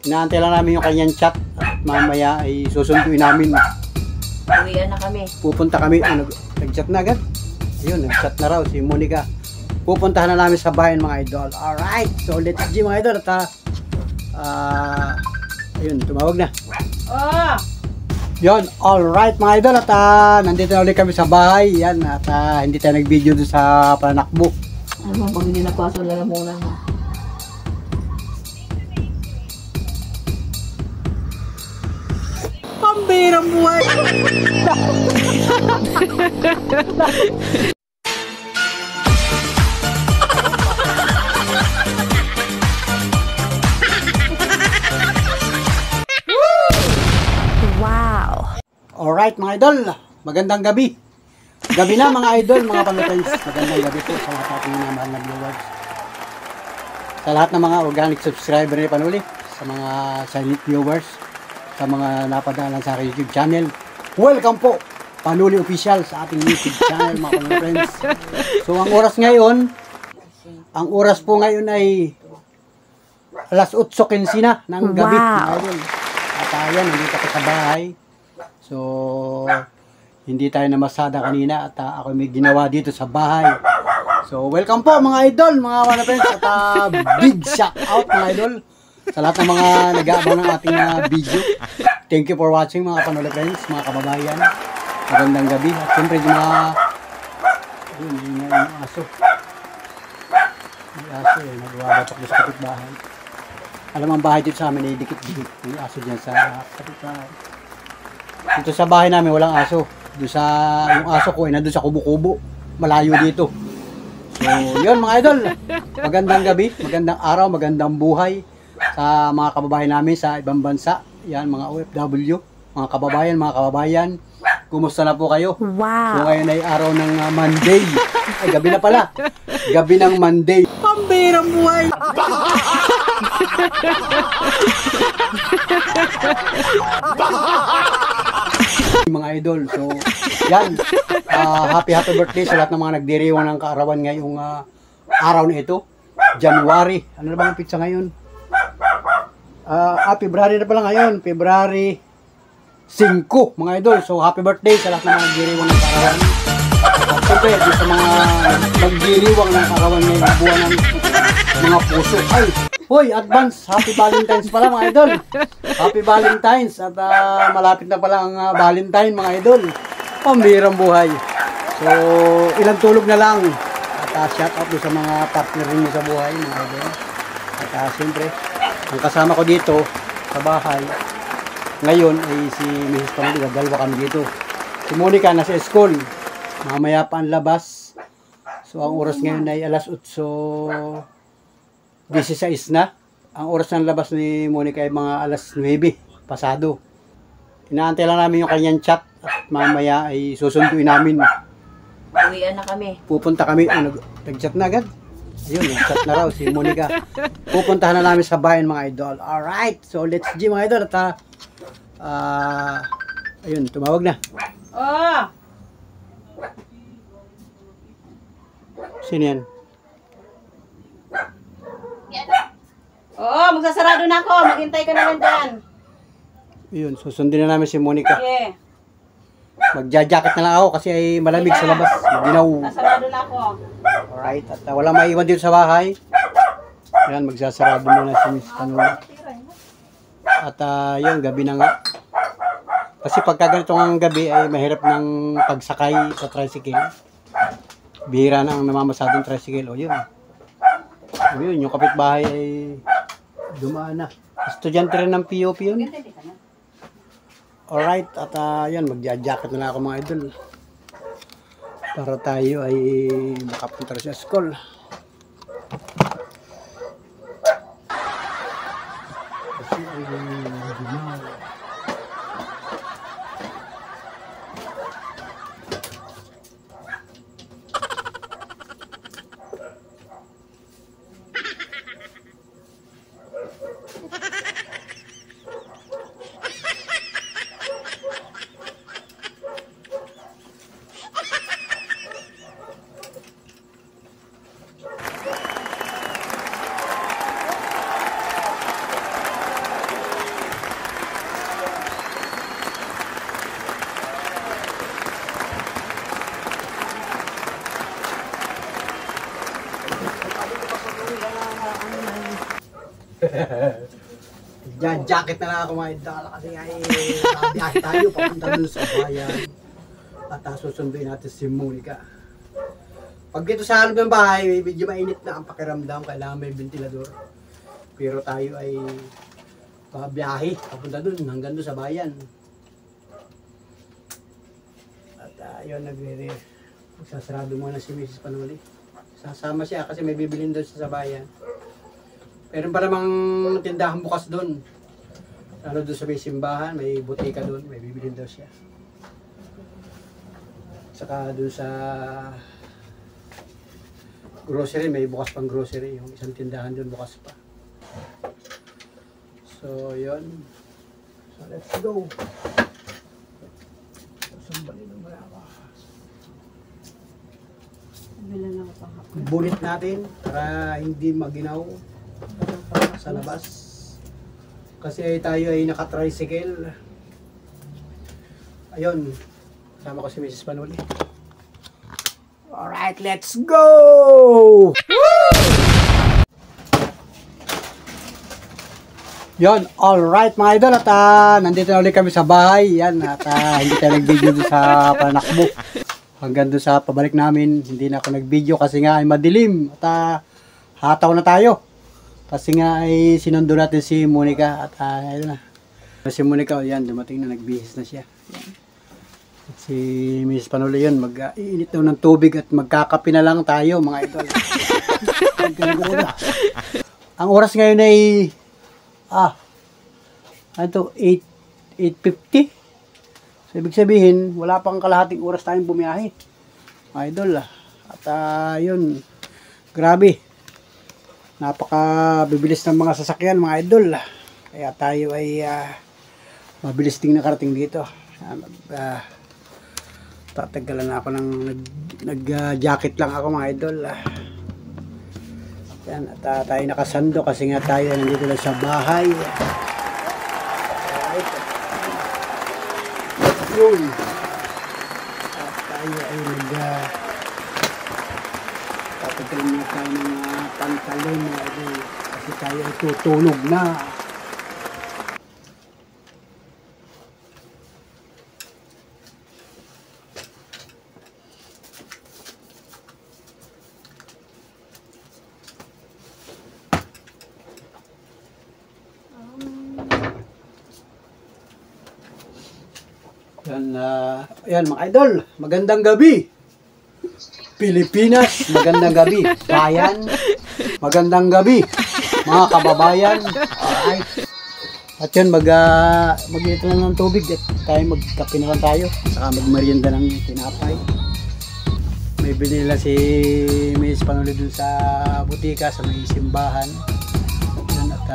Inaantay lang namin yung kanyang chat at mamaya ay susunduin namin. Uwian na kami. Pupunta kami. Nag-chat na agad. Ayun, nag-chat na raw si Monica. Pupuntahan na namin sa bayan mga idol. Alright, so let's go mga idol. At ayun, tumawag na. Oh! Yun, alright mga idol. At nandito na ulit kami sa bahay. Yan, at hindi tayo nag-video doon sa panakbo. Ano bang hindi napaso na muna mo? Pambirang buhay! Alright mga idol, magandang gabi. Gabi na mga idol, mga pamilya. Magandang gabi po sa lahat ating mahal na viewers. Sa lahat ng mga organic subscriber ni Panuli, sa mga silent viewers, sa mga napadaan sa aking YouTube channel. Welcome po, Panuli Official sa ating YouTube channel mga pamilya. So ang oras po ngayon ay alas 8:15 na ng gabi mga idol. At ayan, nandito ako sa bahay. So, hindi tayo namasada kanina at ako may ginawa dito sa bahay. So, welcome po mga idol, mga friends at big shout out mga idol sa lahat ng mga nag-aabang ng ating video. Thank you for watching mga Panuli friends, mga kababayan. Magandang gabi at siyempre yung mga yung aso. Yung aso nagwabatok sa kapitbahay. Alam ang bahay dito sa amin ay dikit-dikit. Yung aso dyan sa kapitbahay. Dito sa bahay namin walang aso. Doon sa yung aso ko ay nandun sa kubo-kubo. Malayo dito. So, yun mga idol. Magandang gabi, magandang araw, magandang buhay sa mga kababayan namin sa ibang bansa. Yan mga OFW, mga kababayan. Kumusta na po kayo? Wow. So ngayon ay araw ng Monday. Ay gabi na pala. Gabi ng Monday. Pambirang buhay. Mga idol, so yan, happy birthday sa lahat ng mga nagdiriwang ng kaarawan ngayong araw na ito, January. Ano na ba ang pizza ngayon? February na pala ngayon, February 5 mga idol. So happy birthday sa lahat ng mga nagdiriwang ng kaarawan. At siyempre sa mga nagdiriwang ng kaarawan ngayong buwan ng mga puso. Ay, hoy, advance, happy Valentine's pala mga idol. Happy Valentine's at malapit na pala ang Valentine mga idol. Pambirang buhay. So, ilang tulog na lang. At shout out sa mga partner rin sa buhay mga idol. At siyempre, ang kasama ko dito sa bahay ngayon ay si Mrs. Panuli. Dalawa kami dito. Si Monica nasa school. Mamaya pa ang labas. So, ang oras ngayon ay alas 8:16 na. Ang oras ng labas ni Monica ay mga alas 9 pasado. Inaantay lang namin yung kanyang chat at mamaya ay susunduin namin. Uwian na kami. Pupunta kami. Nag-chat na agad. Ayun, nag-chat na raw si Monica. Pupuntahan na namin sa bayan mga idol. Alright, so let's go mga idol. At ayun, tumawag na. Oh! Sino yan? Oo, magsasarado na ako. Maghintay ka na lang dyan. Ayun, susundin na namin si Monica. Okay. Magja-jacket na lang ako kasi ay malamig sa labas. Maginaw. Sasarado na ako. Alright, at walang maiwan dito sa bahay. Ayan, magsasarado muna si Miss Panuli. At yun, gabi na nga. Kasi pagka ganitong gabi ay mahirap ng pagsakay sa tricycle. Bihira na ang namamasadong tricycle. O yun. O yun, yung kapitbahay ay dumaan na. Estudyante rin ng POP yun. Alright, at yan, magja-jacket na lang ako mga idol. Para tayo ay makapunta sa school. Kasi ay dumaan. Yan, jacket na lang ako mga idol kasi ay biyahe tayo papunta dun sa bayan. At susunduin natin si Monica. Pag dito sa harap ng bahay, medyo mainit na ang pakiramdam, kailangan may ventilador. Pero tayo ay biyahe papunta dun hanggang dun sa bayan. At yun, magsasarado muna si Mrs. Panuli. Sasama siya kasi may bibilin doon sa bayan. Meron pa namang tindahan bukas doon. Ano doon sa may simbahan, may butika doon, may bibilin daw siya. Saka doon sa grocery, may bukas pang grocery. Yung isang tindahan doon bukas pa. So, yun. So, let's go. Sambali ng marama. Bunit natin para hindi maginaw sa labas. Kasi tayo ay naka-tricycle. Ayun. Kasama ko si Mrs. Panuli. Alright, let's go! Yon, alright mga idol at nandito na ulit kami sa bahay. Yan, at hindi tayo nag-video doon sa panakbo. Hanggang doon sa pabalik namin, hindi na ako nag-video kasi nga ay madilim. At hataw na tayo. Kasi nga ay sinundo natin si Monica. At ayun na. Si Monica, yan, dumating na, nagbihis na siya. Yan. At si Mrs. Panuli yun, mag-iinit daw ng tubig at magkakape na lang tayo mga idol. Ang oras ngayon ay 8:50. So, ibig sabihin, wala pang kalahating oras tayong bumiyahe. Idol. At yun, grabe. Napaka-bibilis ng mga sasakyan, mga idol. Kaya tayo ay mabilis ding nakarating dito. Tatagalan na ako ng nag-jacket lang ako, mga idol. Yan, at tayo nakasando kasi nga tayo nandito lang sa bahay. Alright. Yun. At tayo ay tatagalan na tayo ng pantalon kasi tayo ay tutulog na. Yan mga idol, magandang gabi. Pilipinas, magandang gabi. Bayan, magandang gabi. Mga kababayan. Alright. At yun, mag-ito lang ng tubig at tayo magkape na lang tayo. Saka magmerienda ng tinapay. May binila si Miss Panuli dun sa butika, sa may simbahan. Yan, at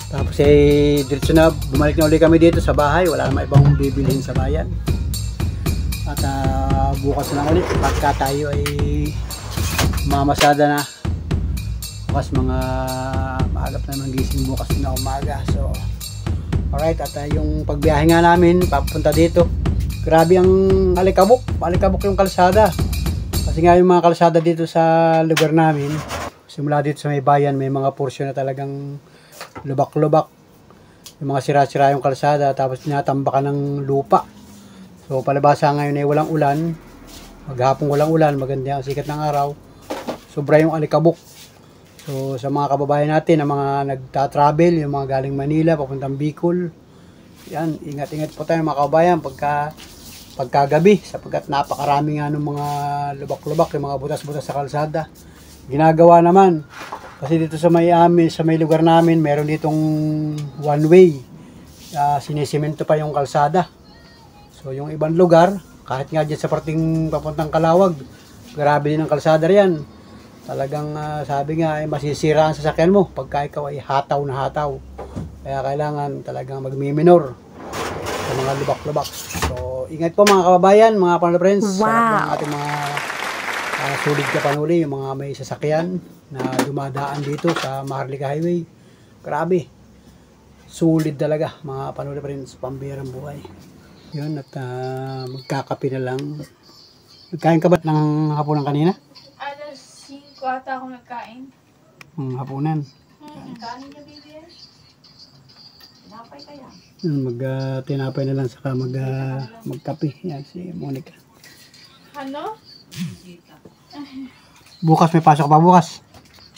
tapos diretso na, bumalik na ulit kami dito sa bahay. Wala naman ibang bibilihin sa bayan. At bukas na ulit pagka tayo ay mamasada na. Bukas mga maagap na gising bukas na umaga. So alright, at yung pagbiyahe nga namin papunta dito, grabe ang alikabok yung kalsada. Kasi nga yung mga kalsada dito sa lugar namin, simula dito sa may bayan, may mga porsyon na talagang lubak-lubak, yung mga sira-sira yung kalsada, tapos tinatambakan ng lupa. So palabasa ngayon ay walang ulan, maghapong walang ulan, maganda ang sikat ng araw, sobra yung alikabok. So sa mga kababayan natin, ang mga nagta-travel, yung mga galing Manila papuntang Bicol, yan, ingat-ingat po tayo mga kababayan pagkagabi, sapagkat napakarami nga ng mga lubak-lubak, yung mga butas-butas sa kalsada. Ginagawa naman kasi dito sa may lugar namin, meron ditong one way. Sinisemento pa yung kalsada. So yung ibang lugar, kahit nga dyan sa parting papuntang Kalawag, grabe din ang kalsada riyan. Talagang sabi nga ay masisira ang sasakyan mo pagka ikaw ay hataw na hataw. Kaya kailangan talagang magmi-minor sa mga lubak-lubak. So ingat po mga kababayan, mga panel friends. Wow. Sa ating mga sulit ka Panuli, yung mga may sasakyan na dumadaan dito sa Maharlika Highway. Grabe. Sulit talaga mga Panuli friends, pambirang buhay. Yun, at magkakape na lang. Nagkain ka ba ng hapunan kanina? Alas 5 ata ako nagkain. hapunan. Kanin niyo, baby. Tinapay kaya. Tinapay na lang saka magkape. Yan si Monica. Ano? Bukas may pasok pa bukas.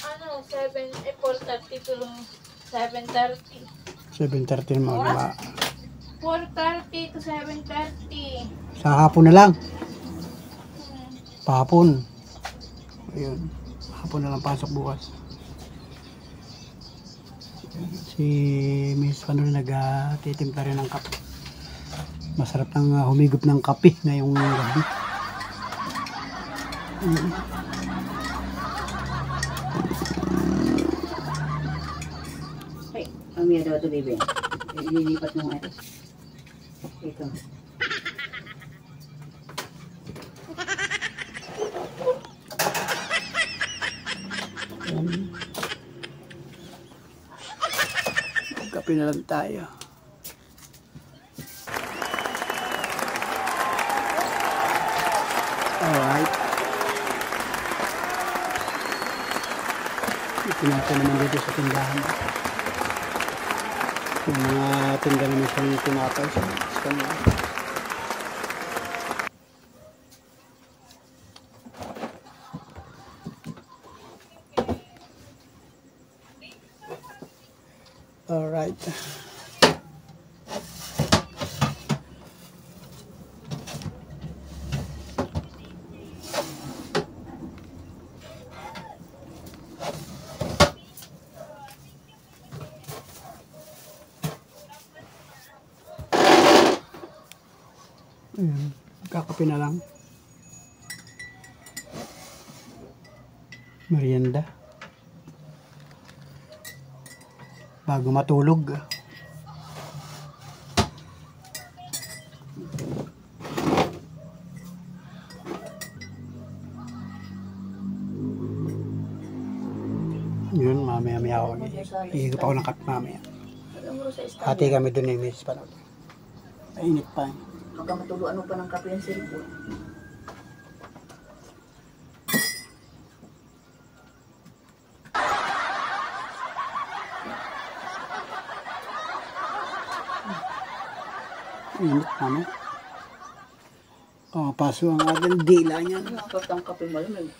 Ano? 4:30 to 7:30. 7:30 mga 4:30 to 7:30. sa hapon na lang. Pahapon. Ayun. Hapon na lang pasok bukas. Si Miss Pano nag-titimpla rin ng kape. Masarap nang humigop ng kape ngayong gabi. Ay, ang miya daw ito, baby. Ililipat mo nga ito. Ito. Kape na lang tayo. Alright. Ipinata naman dito sa tindahan. Yung mga tinda naman siyang tinapay sa kanila. Alright. Ayan, kakape na lang. Merienda. Bago matulog. Yun, mamaya ako. Ihigop ako ng kape mamaya. Hati kami dun ni Miss Pano. Mainit pa. Baka matuluan mo pa ng kape yung cellphone. Init namin. Oh, paso ang ating dila niya. Nakakot ang kape malamig.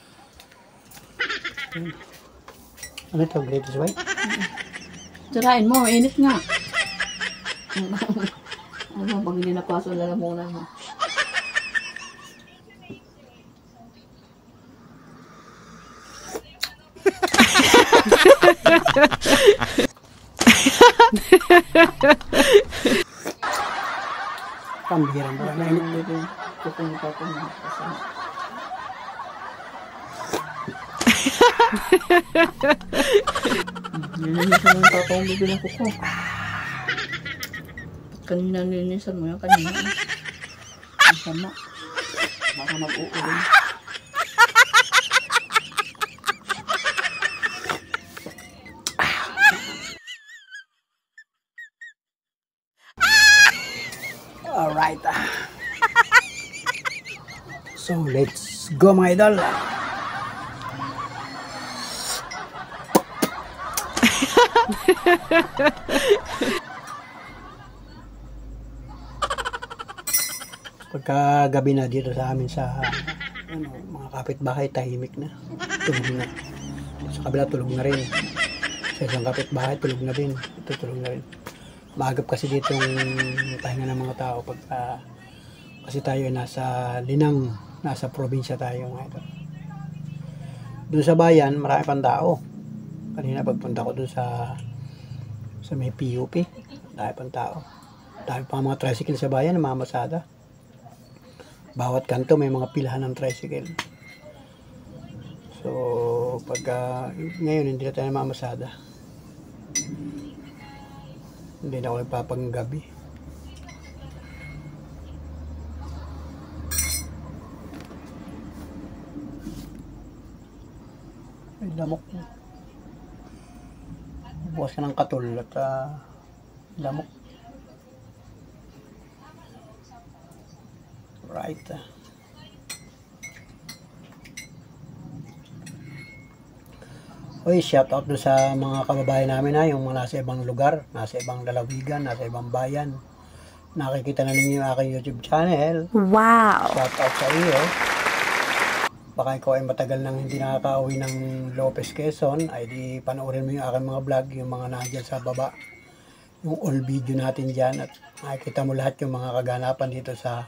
Ano ito? Greatest way? Sirain mo, init nga. Ano, pag hindi napaso, lalamunan mo. Pambihirang ba? Mainit. Kukunin pa ito na. Nilinisan mo yung papawang bibili ng kuko. Kanina nilinisan mo yan, kanina. Ang sama. Baka mag-uuling. Alright. So, let's go mga idol. Pagka gabi na dito sa amin sa mga kapitbahay, tahimik na. Tulog na. Sa kabila, tulog na rin. Sa isang kapitbahay, tulog na rin. Ito, tulog na rin. Maagap kasi dito yung pahinga ng mga tao pagka kasi tayo ay nasa Linang, nasa probinsya tayo mga ito. Doon sa bayan, marami pang tao. Kanina pagpunta ko doon sa may PUP, dahil pang tao. Dahil pang mga tricycle sa bayan, namamasada. Bawat kanto may mga pilahan ng tricycle. So, pagka ngayon hindi na tayo namamasada. Hindi na ako nagpapanggabi. Ay, lamok. Bukas ka ng katul at lamok. Right. Uy, shout out doon sa mga kababayan namin na yung mga nasa ibang lugar, nasa ibang lalawigan, nasa ibang bayan. Nakikita na ninyo yung aking YouTube channel. Wow! Shout out sa iyo. Baka ikaw ay matagal nang hindi nakaka-uwi ng Lopez, Quezon, ay di panoorin mo yung aking mga vlog, yung mga nandyan sa baba. Yung all video natin dyan at makikita mo lahat yung mga kaganapan dito sa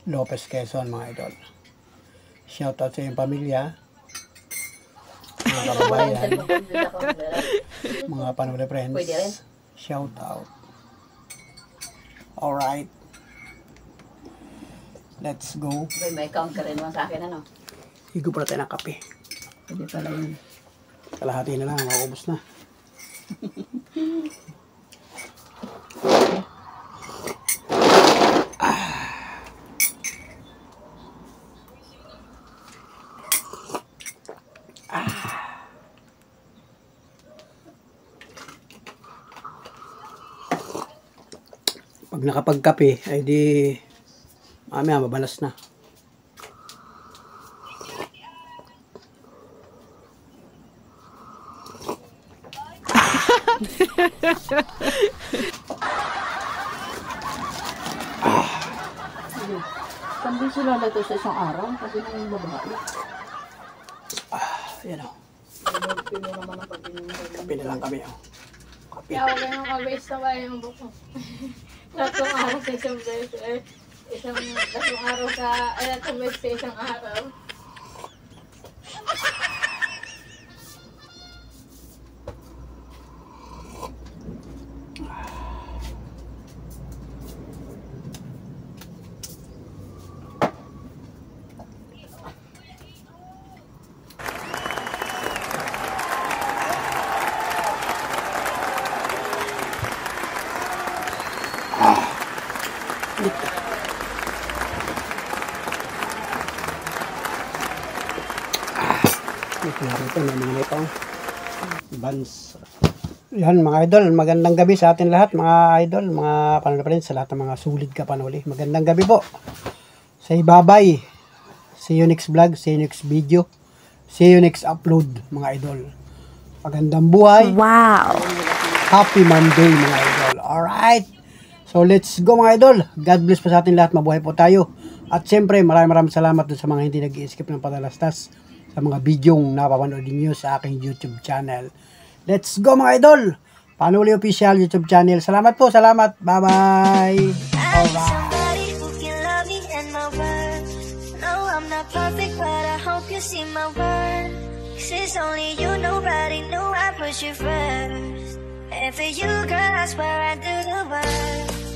Lopez, Quezon, mga idol. Shout out sa iyong pamilya, mga kababayan, mga family friends. Pwede rin. Shout out. Alright. Let's go. Bay, may account ka rin naman sa akin, ano? Higo pala tayo ng kape. Pwede pala yun. Kalahati na lang, maubos na. Pag nakapagkape, ay di mamaya mabalas na. Saan din sila nito sa isang araw? Kasi nang yung babae. Ayan o. Pino naman ang pag-inom. Kape na lang kami o. Kape. Kaya wala nang kabis na ba yung buko. Tatlong araw sa isang beses. Tatlong araw sa, tatlong beses sa isang araw. Ito, may mga ito. Buns. Yan mga idol, magandang gabi sa atin lahat mga idol, mga panonod sa lahat ng mga sulit ka panuli. Magandang gabi po. Sa ibabay. See you next vlog, see you next video. See you next upload mga idol. Magandang buhay. Wow! Happy Monday mga idol. Alright. So let's go mga idol. God bless po sa atin lahat. Mabuhay po tayo. At siyempre maraming salamat dun sa mga hindi nag-i-skip ng padalastas sa mga bidyong napapanood niyo sa aking YouTube channel. Let's go mga idol. Panuli Official YouTube channel. Salamat po. Salamat. Bye-bye. Alright. Perfect, but I hope you see my worth. 'Cause it's only you, nobody knew I put you first. And for you, girl, I swear I do the work.